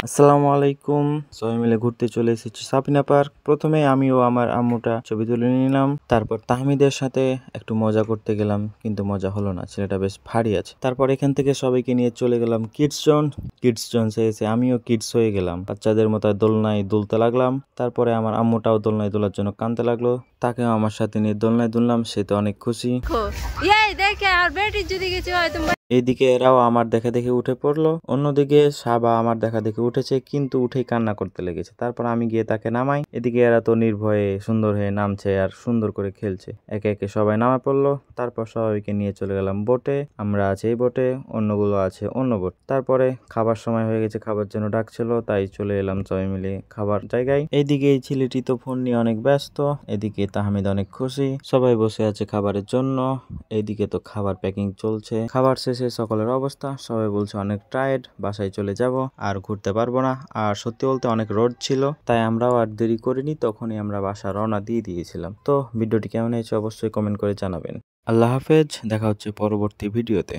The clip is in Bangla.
আসসালামু আলাইকুম। সবাই মিলে ঘুরতে চলে এসেছি সাবিনা পার্ক। প্রথমে আমি ও আমার আম্মুটা ছবি তুলে নিলাম, তারপর তাহমিদের সাথে একটু মজা করতে গেলাম, কিন্তু মজা হলো না, ছেলেটা বেশ ভারী আছে। তারপর এখান থেকে সবাইকে নিয়ে চলে গেলাম কিডস জোন। কিডস জোন এসে আমিও কিডস হয়ে গেলাম, বাচ্চাদের মতো দোলনায় দুলতে লাগলাম। তারপরে আমার আম্মুটাও দোলনায় দোলার জন্য কাঁদতে লাগলো, তাকেও আমার সাথে নিয়ে দোলনায় দুললাম, সে তো অনেক খুশি। এইদিকে এরাও আমার দেখা দেখে উঠে পড়লো, অন্যদিকে সাবা আমার দেখা দেখে উঠেছে, কিন্তু উঠেই কান্না করতে লেগেছে। তারপর আমি গিয়ে তাকে নামাই। এদিকে এরা তো নির্ভয়ে সুন্দর হয়ে নামছে আর সুন্দর করে খেলছে। একে একে সবাই নামা পড়লো। তারপর সবাইকে নিয়ে চলে গেলাম বোটে। আমরা আছি এই বোটে, অন্যগুলো আছে অন্য বোট। তারপরে খাবার সময় হয়ে গেছে, খাবার জন্য ডাকছিল, তাই চলে এলাম সবাই মিলে খাবার জায়গায়। এইদিকে এই ছেলেটি তো ফোন নিয়ে অনেক ব্যস্ত, এদিকে তাহমিদ অনেক খুশি, সবাই বসে আছে খাবারের জন্য। এইদিকে তো খাবার প্যাকিং চলছে। খাবার শেষে সকলের অবস্থা, সবাই বলছে অনেক টায়ার্ড, বাসায় চলে যাব, আর ঘুরতে পারবো না। আর সত্যি বলতে অনেক রোদ ছিল, তাই আমরাও আর দেরি করিনি, তখনই আমরা বাসা রওনা দিয়ে দিয়েছিলাম। তো ভিডিওটি কেমন হয়েছে অবশ্যই কমেন্ট করে জানাবেন। আল্লাহ হাফেজ, দেখা হচ্ছে পরবর্তী ভিডিওতে।